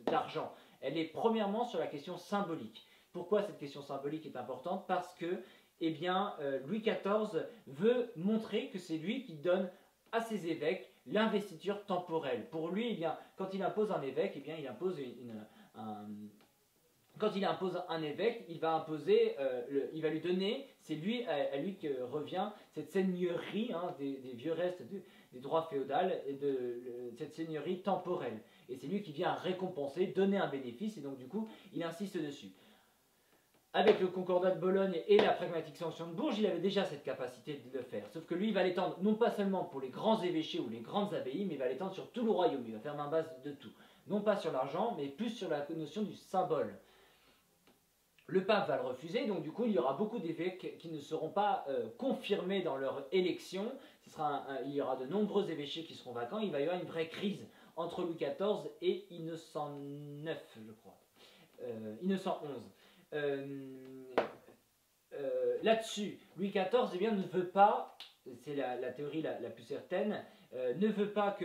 d'argent. Elle est premièrement sur la question symbolique. Pourquoi cette question symbolique est importante? Parce que eh bien, Louis XIV veut montrer que c'est lui qui donne à ses évêques l'investiture temporelle. Pour lui, eh bien, quand il impose un évêque, eh bien, il impose quand il impose un évêque, il va imposer, il va lui donner, c'est lui à lui que revient cette seigneurie des vieux restes des droits féodaux et cette seigneurie temporelle. Et c'est lui qui vient récompenser, donner un bénéfice, et donc du coup, il insiste dessus. Avec le Concordat de Bologne et la pragmatique sanction de Bourges, il avait déjà cette capacité de le faire. Sauf que lui, il va l'étendre non pas seulement pour les grands évêchés ou les grandes abbayes, mais il va l'étendre sur tout le royaume. Il va faire main basse de tout. Non pas sur l'argent, mais plus sur la notion du symbole. Le pape va le refuser, donc du coup, il y aura beaucoup d'évêques qui ne seront pas confirmés dans leur élection. Il y aura de nombreux évêchés qui seront vacants. Il va y avoir une vraie crise entre Louis XIV et Innocent IX, je crois. Innocent XI. Là-dessus, Louis XIV eh bien, ne veut pas, c'est la théorie la plus certaine, ne veut pas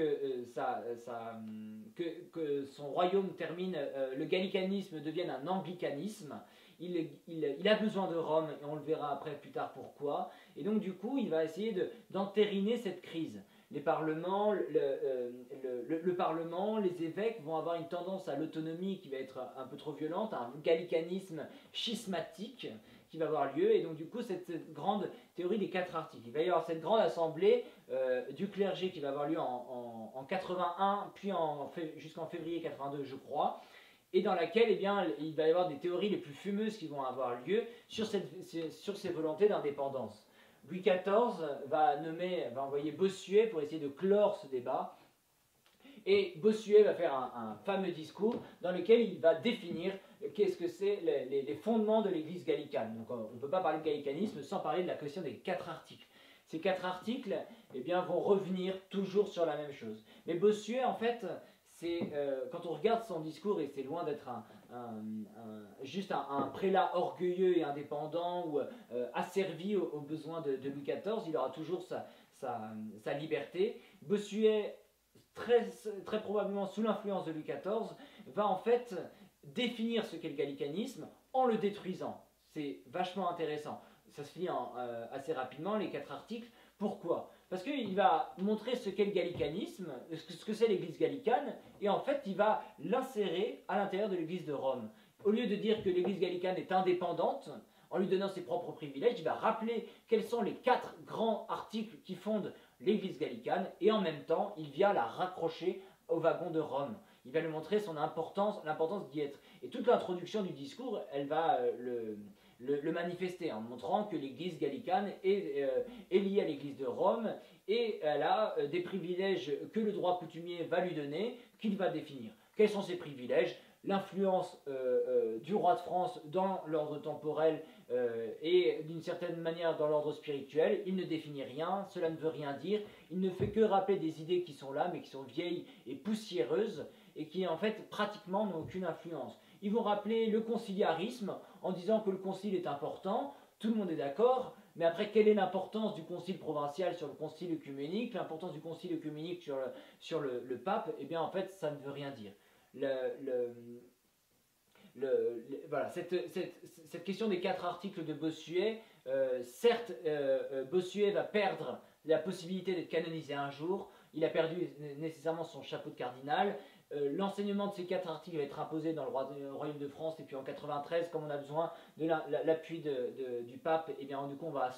que son royaume termine, le gallicanisme devienne un anglicanisme. Il a besoin de Rome, et on le verra après plus tard pourquoi. Et donc du coup, il va essayer d'entériner cette crise. Les parlements, le Parlement, les évêques vont avoir une tendance à l'autonomie qui va être un peu trop violente, un gallicanisme schismatique qui va avoir lieu, et donc du coup cette grande théorie des 4 articles. Il va y avoir cette grande assemblée du clergé qui va avoir lieu en 81, puis jusqu'en février 82 je crois, et dans laquelle eh bien, il va y avoir des théories les plus fumeuses qui vont avoir lieu sur ces volontés d'indépendance. Louis XIV va envoyer Bossuet pour essayer de clore ce débat. Et Bossuet va faire un fameux discours dans lequel il va définir qu'est-ce que c'est les fondements de l'Église gallicane. Donc on ne peut pas parler de gallicanisme sans parler de la question des 4 articles. Ces 4 articles eh bien, vont revenir toujours sur la même chose. Mais Bossuet, en fait, quand on regarde son discours, et c'est loin d'être juste un prélat orgueilleux et indépendant ou asservi aux besoins de Louis XIV, il aura toujours sa liberté. Bossuet, très probablement sous l'influence de Louis XIV, va en fait définir ce qu'est le gallicanisme en le détruisant. C'est vachement intéressant. Ça se finit assez rapidement, les 4 articles. Pourquoi? Parce qu'il va montrer ce qu'est le gallicanisme, ce que c'est l'église gallicane, et en fait il va l'insérer à l'intérieur de l'église de Rome. Au lieu de dire que l'église gallicane est indépendante, en lui donnant ses propres privilèges, il va rappeler quels sont les 4 grands articles qui fondent l'église gallicane, et en même temps il vient la raccrocher au wagon de Rome. Il va lui montrer son importance, l'importance d'y être. Et toute l'introduction du discours, elle va le manifester en montrant que l'église gallicane est liée à l'église de Rome, et elle a des privilèges que le droit coutumier va lui donner, qu'il va définir. Quels sont ces privilèges? L'influence du roi de France dans l'ordre temporel et d'une certaine manière dans l'ordre spirituel. Il ne définit rien, cela ne veut rien dire, il ne fait que rappeler des idées qui sont là mais qui sont vieilles et poussiéreuses, et qui en fait pratiquement n'ont aucune influence. Ils vont rappeler le conciliarisme en disant que le concile est important, tout le monde est d'accord, mais après quelle est l'importance du concile provincial sur le concile œcuménique, l'importance du concile œcuménique sur le pape, eh bien en fait ça ne veut rien dire. Voilà, cette question des 4 articles de Bossuet, certes, Bossuet va perdre la possibilité d'être canonisé un jour, il a perdu nécessairement son chapeau de cardinal, l'enseignement de ces 4 articles va être imposé dans le Royaume de France, et puis en 93, comme on a besoin de l'appui du pape, et bien du coup on va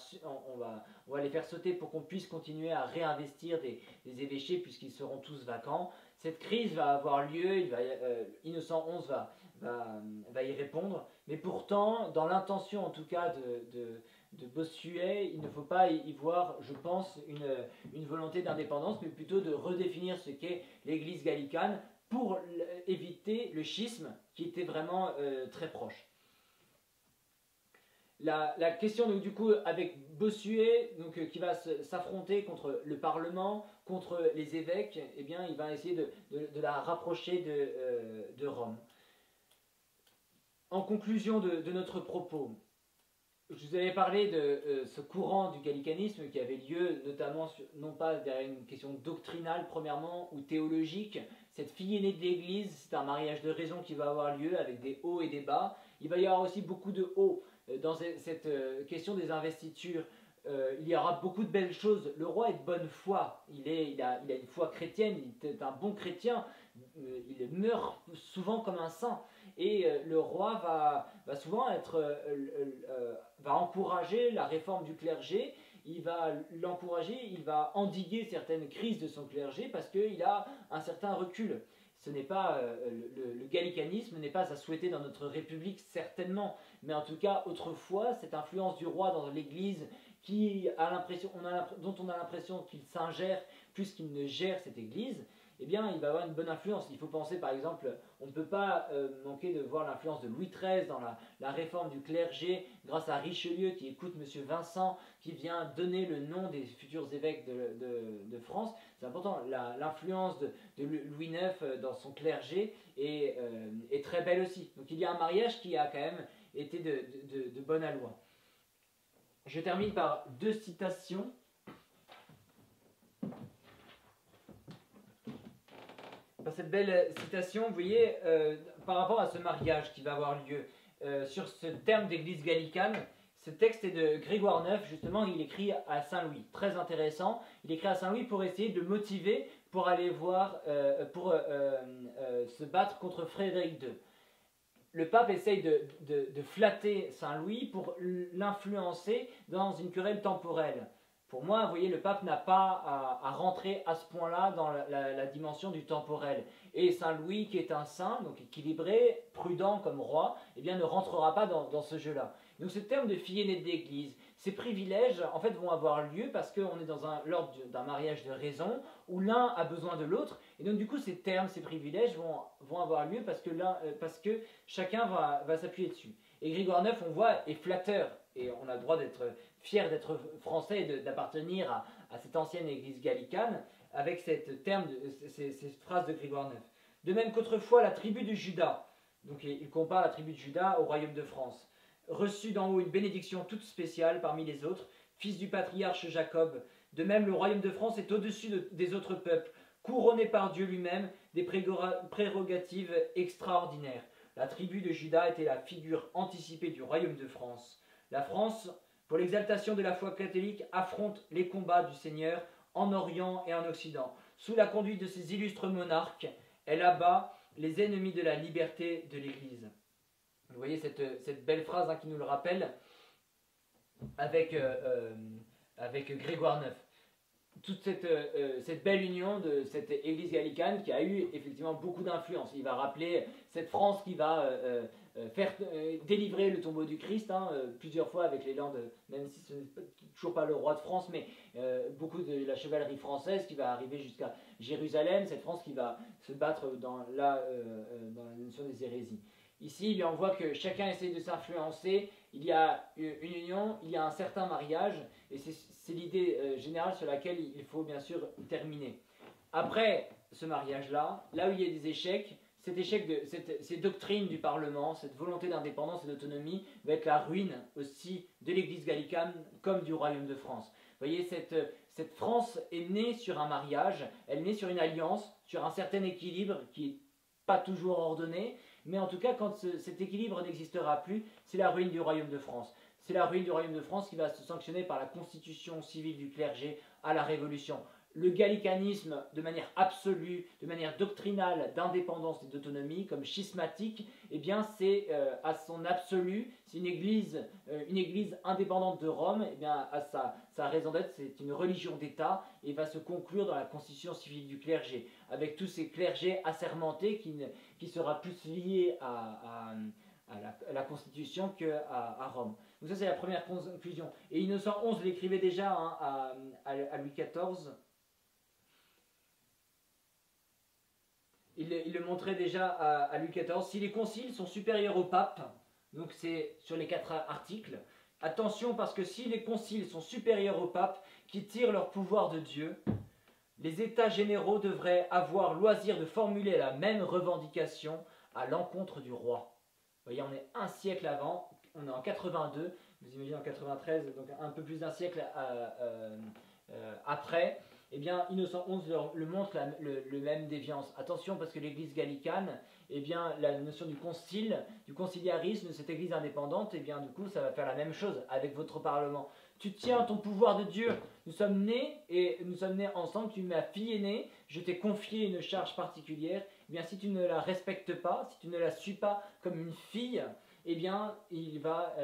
les faire sauter pour qu'on puisse continuer à réinvestir des évêchés, puisqu'ils seront tous vacants. Cette crise va avoir lieu, Innocent XI va y répondre, mais pourtant, dans l'intention en tout cas de Bossuet, il ne faut pas y voir, je pense, une volonté d'indépendance, mais plutôt de redéfinir ce qu'est l'Église gallicane pour éviter le schisme qui était vraiment très proche. La question donc, du coup avec Bossuet qui va s'affronter contre le Parlement, contre les évêques, eh bien il va essayer de la rapprocher de Rome. En conclusion de notre propos, je vous avais parlé de ce courant du gallicanisme qui avait lieu notamment, non pas derrière une question doctrinale premièrement ou théologique. Cette fille aînée de l'Église, c'est un mariage de raison qui va avoir lieu avec des hauts et des bas. Il va y avoir aussi beaucoup de hauts dans cette question des investitures. Il y aura beaucoup de belles choses. Le roi est de bonne foi, il a une foi chrétienne, il est un bon chrétien, il meurt souvent comme un saint. Et le roi va souvent va encourager la réforme du clergé, il va l'encourager, il va endiguer certaines crises de son clergé parce qu'il a un certain recul. Ce n'est pas le gallicanisme n'est pas à souhaiter dans notre République certainement, mais en tout cas autrefois cette influence du roi dans l'Église dont on a l'impression qu'il s'ingère plus qu'il ne gère cette Église, eh bien, il va avoir une bonne influence. Il faut penser, par exemple, on ne peut pas manquer de voir l'influence de Louis XIII dans la réforme du clergé, grâce à Richelieu qui écoute M. Vincent, qui vient donner le nom des futurs évêques de France. C'est important. L'influence de Louis IX dans son clergé est très belle aussi. Donc il y a un mariage qui a quand même été de bonne aloi. Je termine par 2 citations. Par cette belle citation, vous voyez, par rapport à ce mariage qui va avoir lieu, sur ce terme d'église gallicane, ce texte est de Grégoire IX, justement, il écrit à Saint-Louis. Très intéressant. Il écrit à Saint-Louis pour essayer de le motiver pour aller voir, se battre contre Frédéric II. Le pape essaye de flatter Saint-Louis pour l'influencer dans une querelle temporelle. Pour moi, vous voyez, le pape n'a pas à rentrer à ce point-là dans la dimension du temporel. Et Saint-Louis, qui est un saint, donc équilibré, prudent comme roi, eh bien, ne rentrera pas dans ce jeu-là. Donc ce terme de fille aînée de l'Église, ces privilèges, en fait, vont avoir lieu parce qu'on est dans l'ordre d'un mariage de raison, où l'un a besoin de l'autre. Et donc, du coup, ces termes, ces privilèges vont avoir lieu parce que chacun va s'appuyer dessus. Et Grégoire IX, on voit, est flatteur. Et on a le droit d'être fier d'être français et d'appartenir à cette ancienne église gallicane avec ces phrases de Grégoire IX. De même qu'autrefois, la tribu de Juda, donc il compare la tribu de Juda au royaume de France, reçut d'en haut une bénédiction toute spéciale parmi les autres, fils du patriarche Jacob. De même, le royaume de France est au-dessus des autres peuples, couronné par Dieu lui-même des prérogatives extraordinaires. La tribu de Juda était la figure anticipée du royaume de France. La France, pour l'exaltation de la foi catholique, affronte les combats du Seigneur en Orient et en Occident. Sous la conduite de ses illustres monarques, elle abat les ennemis de la liberté de l'Église. Vous voyez cette belle phrase qui nous le rappelle avec Grégoire IX. Toute cette belle union de cette église gallicane qui a eu effectivement beaucoup d'influence. Il va rappeler cette France qui va faire délivrer le tombeau du Christ plusieurs fois avec les Landes, même si ce n'est toujours pas le roi de France, mais beaucoup de la chevalerie française qui va arriver jusqu'à Jérusalem, cette France qui va se battre dans la notion des hérésies. Ici, on voit que chacun essaie de s'influencer, il y a une union, il y a un certain mariage, et c'est l'idée générale sur laquelle il faut bien sûr terminer. Après, ce mariage-là, là où il y a des échecs, ces doctrines du Parlement, cette volonté d'indépendance et d'autonomie va être la ruine aussi de l'Église gallicane comme du Royaume de France. Vous voyez, cette France est née sur un mariage, elle est née sur une alliance, sur un certain équilibre qui n'est pas toujours ordonné, mais en tout cas, quand cet équilibre n'existera plus, c'est la ruine du Royaume de France. C'est la ruine du Royaume de France qui va se sanctionner par la constitution civile du clergé à la Révolution. Le gallicanisme, de manière absolue, de manière doctrinale, d'indépendance et d'autonomie, comme schismatique, eh bien c'est à son absolu, c'est une église indépendante de Rome, eh bien à sa raison d'être, c'est une religion d'État et va se conclure dans la constitution civile du clergé, avec tous ces clergés assermentés qui sera plus lié à la constitution qu'à Rome. Donc ça c'est la première conclusion. Et Innocent XI l'écrivait déjà à Louis XIV. Il le montrait déjà à Louis XIV. Si les conciles sont supérieurs au pape, donc c'est sur les 4 articles, attention parce que si les conciles sont supérieurs au pape, qui tirent leur pouvoir de Dieu, les états généraux devraient avoir loisir de formuler la même revendication à l'encontre du roi. Vous voyez, on est un siècle avant, on est en 82, vous imaginez en 93, donc un peu plus d'un siècle après. Eh bien, Innocent XI le montre le même déviance. Attention, parce que l'Église gallicane, eh bien, la notion du concile, du conciliarisme, de cette Église indépendante, eh bien, du coup, ça va faire la même chose avec votre Parlement. Tu tiens ton pouvoir de Dieu. Nous sommes nés ensemble. Tu es ma fille aînée. Je t'ai confié une charge particulière. Eh bien, si tu ne la respectes pas, si tu ne la suis pas comme une fille, eh bien, il va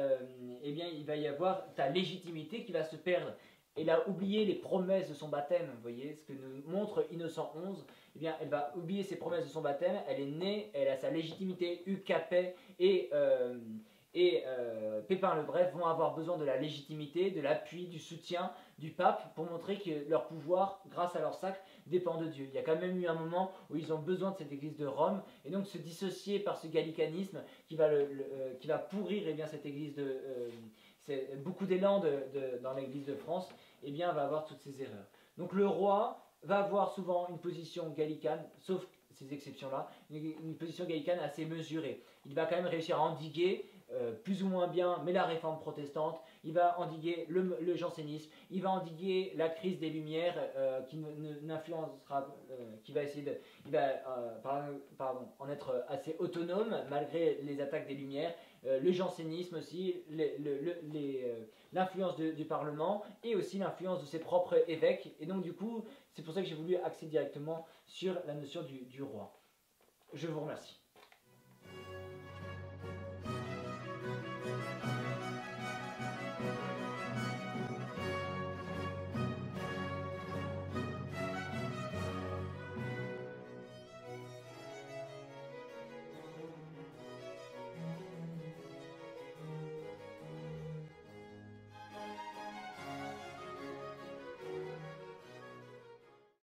y avoir ta légitimité qui va se perdre. Elle a oublié les promesses de son baptême, vous voyez, ce que nous montre Innocent XI, eh bien, elle va oublier ses promesses de son baptême, elle est née, elle a sa légitimité, Hugues Capet et Pépin le Bref vont avoir besoin de la légitimité, de l'appui, du soutien du pape pour montrer que leur pouvoir, grâce à leur sacre, dépend de Dieu. Il y a quand même eu un moment où ils ont besoin de cette église de Rome et donc se dissocier par ce gallicanisme qui va pourrir eh bien, cette église c'est beaucoup d'élan dans l'église de France, eh bien, va avoir toutes ces erreurs. Donc le roi va avoir souvent une position gallicane, sauf ces exceptions-là, une position gallicane assez mesurée. Il va quand même réussir à endiguer, plus ou moins bien, mais la réforme protestante, il va endiguer le jansénisme, il va endiguer la crise des Lumières en être assez autonome malgré les attaques des Lumières, le jansénisme aussi, l'influence du Parlement et aussi l'influence de ses propres évêques. Et donc du coup, c'est pour ça que j'ai voulu axer directement sur la notion du roi. Je vous remercie.